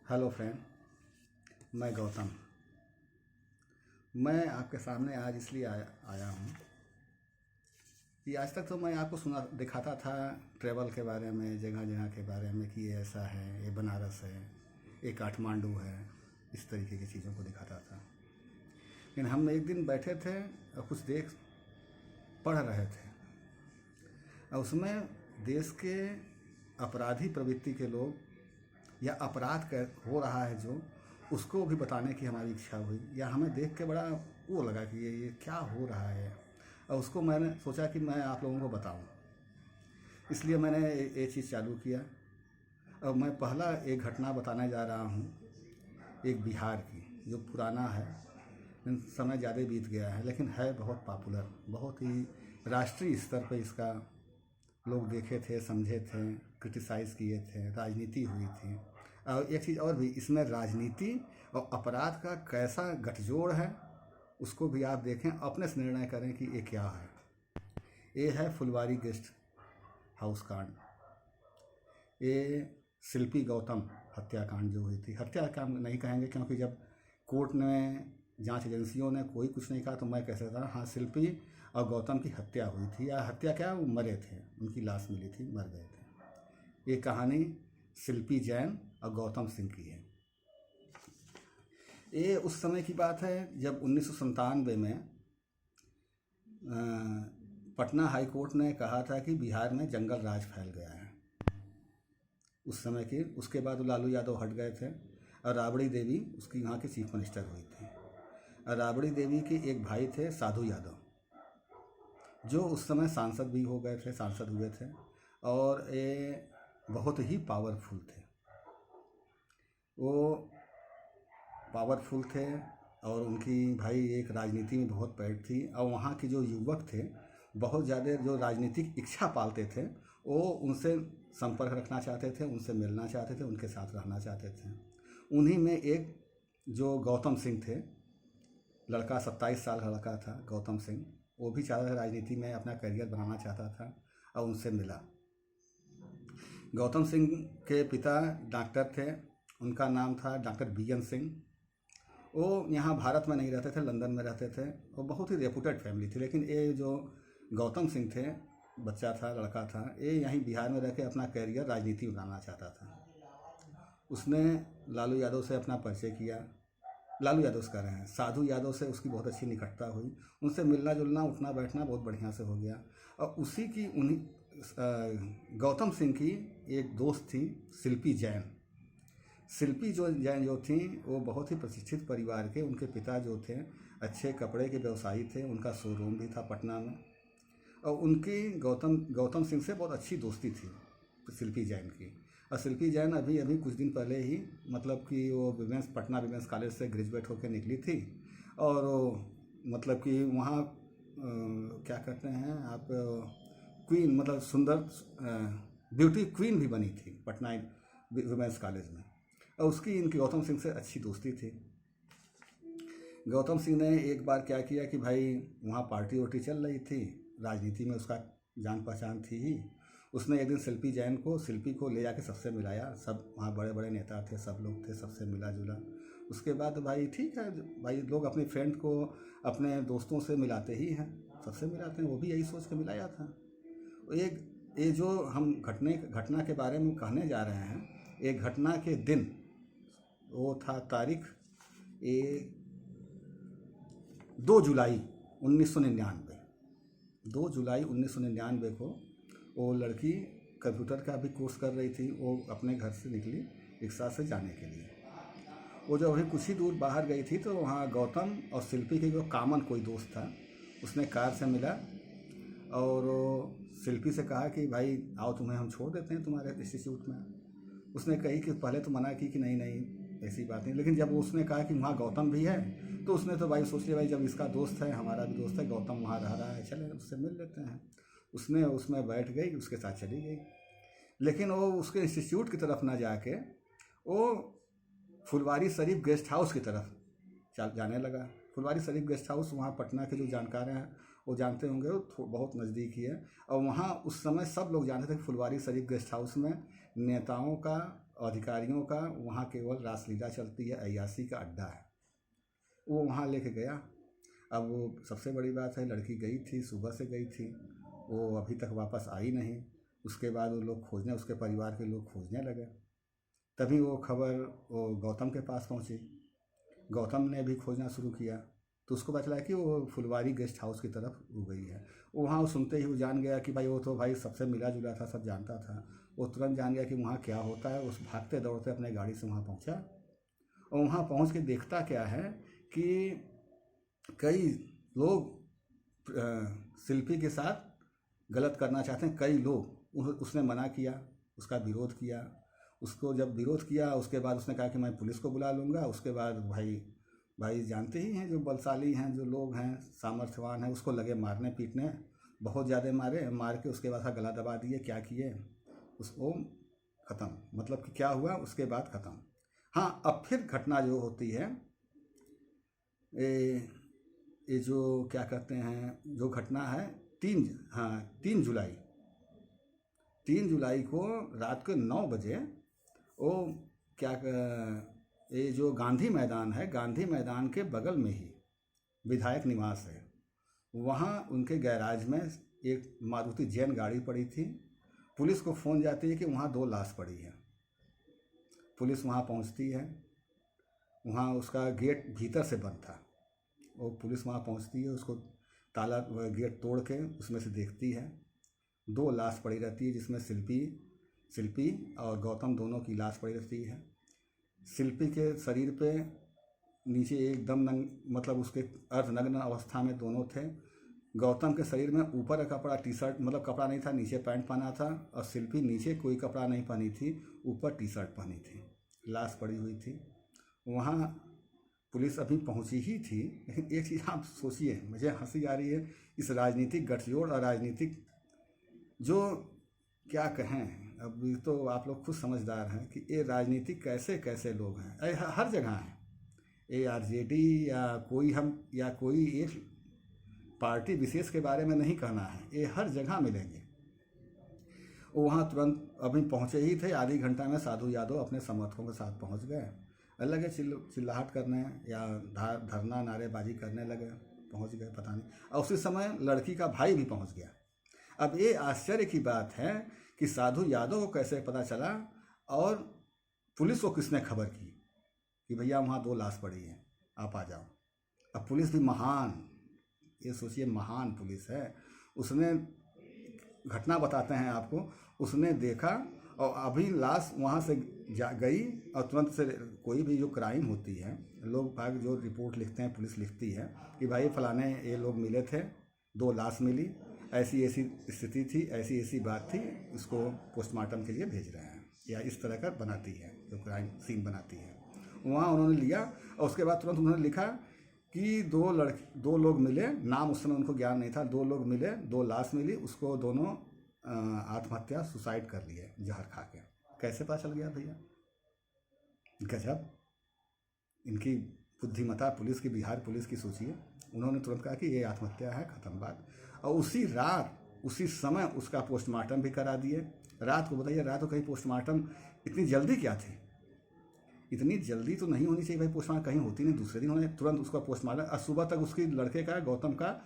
Hello friend, मैं गौतम। मैं आपके सामने आज इसलिए आया हूँ कि आज तक तो मैं आपको दिखाता था ट्रैवल के बारे में, जगह जगह के बारे में कि ये ऐसा है, ये बनारस है, ये काठमांडू है, इस तरीके की चीज़ों को दिखाता था। लेकिन हम एक दिन बैठे थे और कुछ पढ़ रहे थे और उसमें देश के अपराधी प्रवृत्ति के लोग या अपराध हो रहा है जो, उसको भी बताने की हमारी इच्छा हुई, या हमें देख के बड़ा वो लगा कि ये क्या हो रहा है, और उसको मैंने सोचा कि मैं आप लोगों को बताऊं। इसलिए मैंने ये चीज़ चालू किया। अब मैं पहला एक घटना बताने जा रहा हूं, एक बिहार की, जो पुराना है, समय ज़्यादा बीत गया है, लेकिन है बहुत पॉपुलर, बहुत ही राष्ट्रीय स्तर पर इसका लोग देखे थे, समझे थे, क्रिटिसाइज़ किए थे, राजनीति हुई थी। और एक चीज़ और भी, इसमें राजनीति और अपराध का कैसा गठजोड़ है उसको भी आप देखें, अपने से निर्णय करें कि ये क्या है। ये है फुलवारी गेस्ट हाउस कांड, ये शिल्पी गौतम हत्याकांड जो हुई थी। हत्याकांड नहीं कहेंगे क्योंकि जब कोर्ट ने, जांच एजेंसियों ने कोई कुछ नहीं कहा, तो मैं कह सकता हाँ, शिल्पी और गौतम की हत्या हुई थी, या हत्या क्या, वो मरे थे, उनकी लाश मिली थी, मर गए थे। ये कहानी शिल्पी जैन और गौतम सिंह की है। ये उस समय की बात है जब 1997 में पटना हाई कोर्ट ने कहा था कि बिहार में जंगल राज फैल गया है। उस समय के, उसके बाद लालू यादव हट गए थे और राबड़ी देवी उसकी वहाँ की चीफ मिनिस्टर हुई थी। और राबड़ी देवी के एक भाई थे साधु यादव, जो उस समय सांसद भी हो गए थे, सांसद हुए थे, और ये बहुत ही पावरफुल थे। वो पावरफुल थे और उनकी भाई एक राजनीति में बहुत पैठ थी, और वहाँ के जो युवक थे बहुत ज़्यादा जो राजनीतिक इच्छा पालते थे, वो उनसे संपर्क रखना चाहते थे, उनसे मिलना चाहते थे, उनके साथ रहना चाहते थे। उन्हीं में एक जो गौतम सिंह थे, लड़का 27 साल का लड़का था गौतम सिंह, वो भी चाहता था राजनीति में अपना करियर बनाना चाहता था, और उनसे मिला। गौतम सिंह के पिता डॉक्टर थे, उनका नाम था डॉक्टर बीएन सिंह। वो यहाँ भारत में नहीं रहते थे, लंदन में रहते थे। वो बहुत ही रेपुटेड फैमिली थी। लेकिन ये जो गौतम सिंह थे, बच्चा था, लड़का था, ये यहीं बिहार में रह के अपना करियर राजनीति में बनाना चाहता था। उसने लालू यादव से अपना परिचय किया, लालू यादव से कर रहे हैं, साधु यादव से उसकी बहुत अच्छी निकटता हुई, उनसे मिलना जुलना, उठना बैठना बहुत बढ़िया से हो गया। और उसी की उन्हीं गौतम सिंह की एक दोस्त थी शिल्पी जैन। शिल्पी जैन जो थी, वो बहुत ही प्रतिष्ठित परिवार के, उनके पिता जो थे अच्छे कपड़े के व्यवसायी थे, उनका शोरूम भी था पटना में, और उनकी गौतम सिंह से बहुत अच्छी दोस्ती थी शिल्पी जैन की। और शिल्पी जैन अभी कुछ दिन पहले ही, मतलब कि वो पटना विमेंस कॉलेज से ग्रेजुएट होकर निकली थी, और मतलब कि वहाँ क्या कहते हैं आप, क्वीन, मतलब सुंदर ब्यूटी क्वीन भी बनी थी पटना विमेंस कॉलेज में। और उसकी इनकी गौतम सिंह से अच्छी दोस्ती थी। गौतम सिंह ने एक बार क्या किया कि भाई, वहाँ पार्टी वार्टी चल रही थी, राजनीति में उसका जान पहचान थी ही। उसने एक दिन शिल्पी को ले जाके सबसे मिलाया, सब वहाँ बड़े बड़े नेता थे, सब लोग थे, सबसे मिला जुला। उसके बाद भाई ठीक है भाई, लोग अपने फ्रेंड को अपने दोस्तों से मिलाते ही हैं, सबसे मिलाते हैं, वो भी यही सोच के मिलाया था। ये जो हम घटना के बारे में कहने जा रहे हैं, एक घटना के दिन, वो था तारीख 2 जुलाई 1999। 2 जुलाई 1999 को वो लड़की कंप्यूटर का भी कोर्स कर रही थी। वो अपने घर से निकली रिक्शा से जाने के लिए। वो जब अभी कुछ ही दूर बाहर गई थी, तो वहाँ गौतम और शिल्पी के जो कॉमन कोई दोस्त था, उसने कार से मिला और शिल्पी से कहा कि भाई आओ, तुम्हें हम छोड़ देते हैं तुम्हारे इंस्टीट्यूट में। उसने कही कि पहले तो मना की कि नहीं ऐसी बात नहीं, लेकिन जब उसने कहा कि वहाँ गौतम भी है, तो उसने तो भाई सोच लिया, भाई जब इसका दोस्त है, हमारा भी दोस्त है, गौतम वहाँ रह रहा है, चले उससे मिल लेते हैं। उसने उसमें बैठ गई, उसके साथ चली गई। लेकिन वो उसके इंस्टीट्यूट की तरफ ना जाके, वो फुलवारी शरीफ गेस्ट हाउस की तरफ जाने लगा। फुलवारी शरीफ गेस्ट हाउस वहाँ पटना के जो जानकार हैं वो जानते होंगे, वो बहुत नज़दीक ही है। और वहाँ उस समय सब लोग जानते थे कि फुलवारी शरीफ गेस्ट हाउस में नेताओं का अधिकारियों का वहाँ केवल रासलीला चलती है, अय्याशी का अड्डा है। वो वहाँ लेके गया। अब वो सबसे बड़ी बात है, लड़की गई थी, सुबह से गई थी, वो अभी तक वापस आई नहीं। उसके बाद वो लोग खोजने, उसके परिवार के लोग खोजने लगे। तभी वो खबर वो गौतम के पास पहुंची। गौतम ने भी खोजना शुरू किया तो उसको पता चला कि वो फुलवारी गेस्ट हाउस की तरफ हो गई है। वहाँ वो सुनते ही वो जान गया कि भाई वो तो भाई सबसे मिला जुला था, सब जानता था। वो तुरंत जान गया कि वहाँ क्या होता है। उस भागते दौड़ते अपने गाड़ी से वहाँ पहुँचा और वहाँ पहुँच के देखता क्या है कि कई लोग शिल्पी के साथ गलत करना चाहते हैं। कई लोग, उसने मना किया, उसका विरोध किया। उसको जब विरोध किया उसके बाद उसने कहा कि मैं पुलिस को बुला लूँगा। उसके बाद भाई जानते ही हैं, जो बलशाली हैं, जो लोग हैं, सामर्थ्यवान हैं, उसको लगे मारने पीटने। बहुत ज़्यादा मार के उसके बाद गला दबा दिए। क्या किए, उसको ख़त्म। मतलब कि क्या हुआ उसके बाद ख़त्म। हाँ, अब फिर घटना जो होती है, ये जो क्या कहते हैं, जो घटना है 3 जुलाई, 3 जुलाई को रात के 9 बजे वो ये जो गांधी मैदान है, गांधी मैदान के बगल में ही विधायक निवास है। वहाँ उनके गैराज में एक मारुति जैन गाड़ी पड़ी थी। पुलिस को फ़ोन जाती है कि वहाँ 2 लाश पड़ी है। पुलिस वहाँ पहुँचती है। वहाँ उसका गेट भीतर से बंद था। वो पुलिस वहाँ पहुँचती है, उसको ताला गेट तोड़ के उसमें से देखती है। 2 लाश पड़ी रहती है, जिसमें शिल्पी और गौतम दोनों की लाश पड़ी रहती है। शिल्पी के शरीर पे नीचे एकदम मतलब उसके अर्धनग्न अवस्था में दोनों थे। गौतम के शरीर में ऊपर का कपड़ा, टी शर्ट, मतलब कपड़ा नहीं था, नीचे पैंट पहना था। और शिल्पी नीचे कोई कपड़ा नहीं पहनी थी, ऊपर टी शर्ट पहनी थी। लाश पड़ी हुई थी। वहाँ पुलिस अभी पहुंची ही थी। लेकिन एक चीज़ आप सोचिए, मुझे हंसी आ रही है, इस राजनीतिक गठजोड़ और राजनीतिक जो क्या कहें, अब तो आप लोग खुद समझदार हैं कि ये राजनीतिक कैसे कैसे लोग हैं। हर जगह हैं। ये आरजेडी या कोई एक पार्टी विशेष के बारे में नहीं कहना है, ये हर जगह मिलेंगे। वो वहाँ तुरंत अभी पहुँचे ही थे, आधी घंटा में साधु यादव अपने समर्थकों के साथ पहुँच गए। लगे चिल्लाहट करने या धरना नारेबाजी करने लगे। पहुँच गए, पता नहीं। और उसी समय लड़की का भाई भी पहुँच गया। अब ये आश्चर्य की बात है कि साधु यादव को कैसे पता चला और पुलिस को किसने खबर की कि भैया वहाँ 2 लाश पड़ी हैं, आप आ जाओ। अब पुलिस भी महान, ये सोचिए महान पुलिस है। उसने घटना बताते हैं आपको, उसने देखा और अभी लाश वहाँ से गई और तुरंत से कोई भी जो क्राइम होती है, लोग भाग जो रिपोर्ट लिखते हैं, पुलिस लिखती है कि भाई फलाने ये लोग मिले थे, 2 लाश मिली, ऐसी ऐसी स्थिति थी, ऐसी ऐसी बात थी, इसको पोस्टमार्टम के लिए भेज रहे हैं, या इस तरह का बनाती है, जो क्राइम सीन बनाती है। वहाँ उन्होंने लिया और उसके बाद तुरंत उन्होंने लिखा कि 2 लोग मिले। नाम उस समय उनको ज्ञान नहीं था। 2 लोग मिले, 2 लाश मिली, उसको दोनों आत्महत्या, सुसाइड कर लिए जहर खा के। कैसे पता चल गया भैया? गजब इनकी बुद्धिमत्ता पुलिस की, बिहार पुलिस की। सोचिए, उन्होंने तुरंत कहा कि ये आत्महत्या है, ख़त्म बात। और उसी रात, उसी समय उसका पोस्टमार्टम भी करा दिए। रात को बताइए, रात को कहीं पोस्टमार्टम, इतनी जल्दी क्या थी? इतनी जल्दी तो नहीं होनी चाहिए भाई, पोस्टमार्टम कहीं होती नहीं। दूसरे दिन उन्होंने तुरंत उसका पोस्टमार्टम, और सुबह तक उसकी लड़के का, गौतम का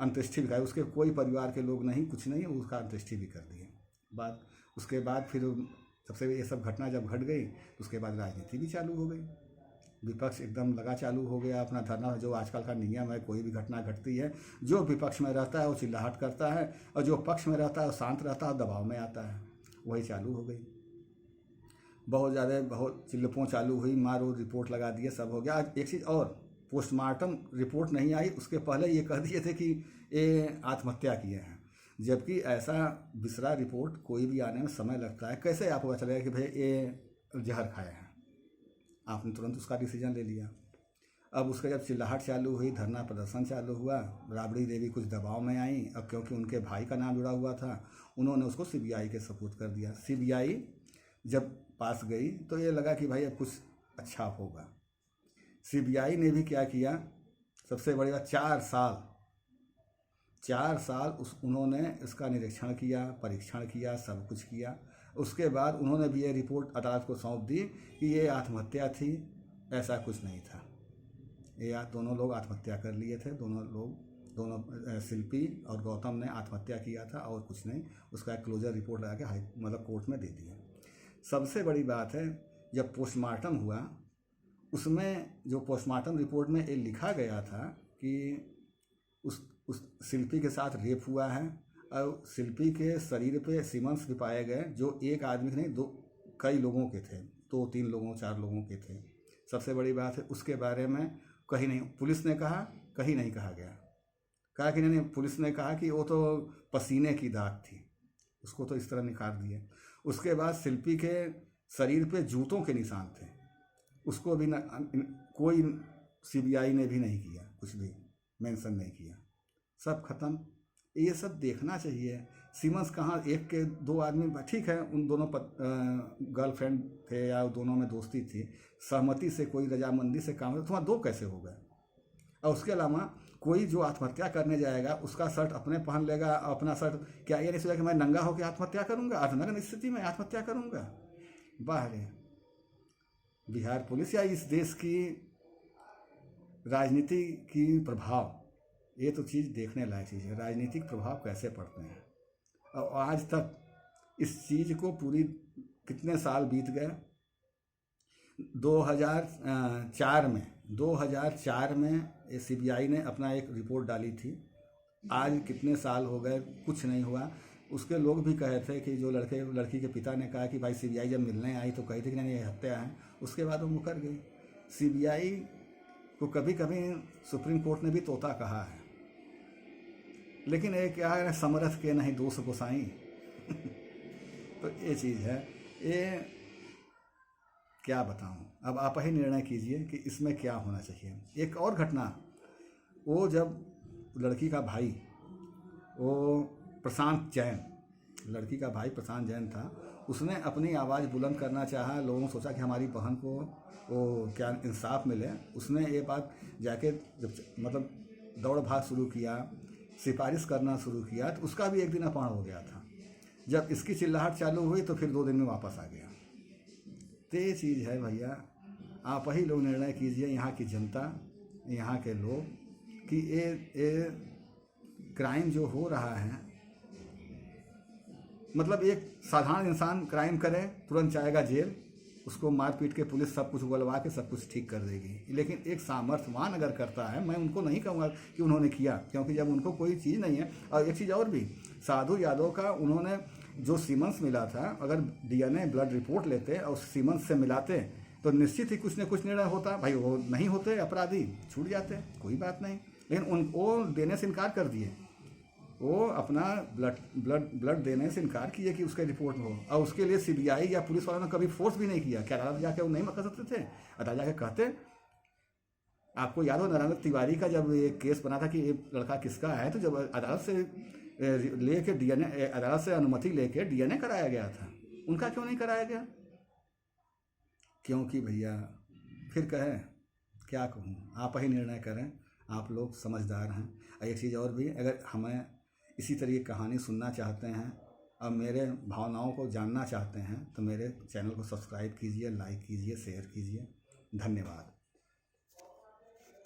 अंत्येष्टि भी कराई। उसके कोई परिवार के लोग नहीं, कुछ नहीं, उसका अंत्येष्टि भी कर दिए। बात उसके बाद फिर सबसे ये सब घटना जब घट गई तो उसके बाद राजनीति भी चालू हो गई। विपक्ष एकदम लगा चालू हो गया अपना धरना। जो आजकल का नियम है, कोई भी घटना घटती है, जो विपक्ष में रहता है वो चिल्लाहट करता है, और जो पक्ष में रहता है वो शांत रहता है, दबाव में आता है। वही चालू हो गई। बहुत ज़्यादा, बहुत चिल्लपों चालू हुई, मारो, रिपोर्ट लगा दिए, सब हो गया। आज एक चीज़ और, पोस्टमार्टम रिपोर्ट नहीं आई, उसके पहले ये कह दिए थे कि ये आत्महत्या किए हैं। जबकि ऐसा विसरा रिपोर्ट कोई भी आने में समय लगता है। कैसे आपको पता चलेगा कि भाई ये जहर खाए हैं? आपने तुरंत उसका डिसीजन ले लिया। अब उसका जब चिल्लाहट चालू हुई, धरना प्रदर्शन चालू हुआ, राबड़ी देवी कुछ दबाव में आई। अब क्योंकि उनके भाई का नाम जुड़ा हुआ था, उन्होंने उसको सीबीआई के सपुर्द कर दिया। सीबीआई जब पास गई तो ये लगा कि भाई अब कुछ अच्छा होगा। सीबीआई ने भी क्या किया, सबसे बड़ी बात, 4 साल उन्होंने इसका निरीक्षण किया, परीक्षण किया, सब कुछ किया। उसके बाद उन्होंने भी ये रिपोर्ट अदालत को सौंप दी कि ये आत्महत्या थी, ऐसा कुछ नहीं था। ये दोनों लोग आत्महत्या कर लिए थे, दोनों शिल्पी और गौतम ने आत्महत्या किया था और कुछ नहीं। उसका एक क्लोजर रिपोर्ट लगा के मतलब कोर्ट में दे दिया। सबसे बड़ी बात है, जब पोस्टमार्टम हुआ उसमें जो पोस्टमार्टम रिपोर्ट में ये लिखा गया था कि उस शिल्पी के साथ रेप हुआ है और शिल्पी के शरीर पे सीमेंस भी पाए गए, जो एक आदमी के नहीं, कई लोगों के थे, 2-3 लोगों 4 लोगों के थे। सबसे बड़ी बात है, उसके बारे में कहीं नहीं, पुलिस ने कहा, कहीं नहीं कहा गया। कहा कि नहीं, पुलिस ने कहा कि वो तो पसीने की दाग थी, उसको तो इस तरह निखार दिए। उसके बाद शिल्पी के शरीर पे जूतों के निशान थे, उसको भी कोई सीबीआई ने भी नहीं किया, कुछ भी मेंशन नहीं किया, सब खत्म। ये सब देखना चाहिए। सीमेंस कहाँ, एक के 2 आदमी ठीक है, उन दोनों गर्लफ्रेंड थे या दोनों में दोस्ती थी, सहमति से कोई रजामंदी से काम है, तुम्हारा 2 कैसे हो गए? और उसके अलावा कोई जो आत्महत्या करने जाएगा उसका शर्ट अपने पहन लेगा, अपना शर्ट, क्या ये नहीं सोचा कि मैं नंगा होकर आत्महत्या करूंगा, अर्धनग्न स्थिति में आत्महत्या करूंगा? बाहर बिहार पुलिस या इस देश की राजनीति की प्रभाव, ये तो चीज़ देखने लायक चीज़ है, राजनीतिक प्रभाव कैसे पड़ते हैं। और आज तक इस चीज़ को पूरी कितने साल बीत गए। 2004 में सीबीआई ने अपना एक रिपोर्ट डाली थी, आज कितने साल हो गए, कुछ नहीं हुआ। उसके लोग भी कहे थे कि जो लड़की के पिता ने कहा कि भाई सीबीआई जब मिलने आई तो कही थी कि नहीं ये हत्या है, उसके बाद वो मुकर गई। सीबीआई को कभी कभी सुप्रीम कोर्ट ने भी तोता कहा है, लेकिन ये क्या है, समरथ के नहीं दोष गोसाई तो ये चीज़ है, ये क्या बताऊं, अब आप ही निर्णय कीजिए कि इसमें क्या होना चाहिए। एक और घटना, वो जब लड़की का भाई, वो प्रशांत जैन, लड़की का भाई प्रशांत जैन था, उसने अपनी आवाज़ बुलंद करना चाहा, लोगों ने सोचा कि हमारी बहन को वो क्या इंसाफ मिले। उसने ये बात जाके जब मतलब दौड़ भाग शुरू किया, सिफारिश करना शुरू किया, तो उसका भी एक दिन अपहरण हो गया था। जब इसकी चिल्लाहट चालू हुई तो फिर 2 दिन में वापस आ गया। तो ये चीज़ है भैया, आप ही लोग निर्णय कीजिए, यहाँ की जनता, यहाँ के लोग, कि ये क्राइम जो हो रहा है, मतलब एक साधारण इंसान क्राइम करे तुरंत जाएगा जेल, उसको मार पीट के पुलिस सब कुछ उगलवा के सब कुछ ठीक कर देगी। लेकिन एक सामर्थ्यवान अगर करता है, मैं उनको नहीं कहूँगा कि उन्होंने किया, क्योंकि जब उनको कोई चीज़ नहीं है। और एक चीज़ और भी, साधु यादव का उन्होंने जो सीमेंस मिला था, अगर डीएनए ब्लड रिपोर्ट लेते और सीमेंस से मिलाते तो निश्चित ही कुछ न कुछ निर्णय होता। भाई वो नहीं होते, अपराधी छूट जाते, कोई बात नहीं। लेकिन वो देने से इनकार कर दिए, वो अपना ब्लड देने से इनकार किए कि उसका रिपोर्ट हो, और उसके लिए सीबीआई या पुलिस वालों ने कभी फोर्स भी नहीं किया। क्या अदालत जाके वो नहीं कर सकते थे? अदालत जाके कहते। आपको याद हो नारायण तिवारी का जब ये केस बना था कि ये लड़का किसका है, तो जब अदालत से लेके डीएनए, अदालत से अनुमति लेके डीएनए कराया गया था, उनका क्यों नहीं कराया गया? क्योंकि भैया फिर कहें, क्या कहूँ, आप ही निर्णय करें, आप लोग समझदार हैं। एक चीज़ और भी, अगर हमें इसी तरह की कहानी सुनना चाहते हैं और मेरे भावनाओं को जानना चाहते हैं तो मेरे चैनल को सब्सक्राइब कीजिए, लाइक कीजिए, शेयर कीजिए। धन्यवाद।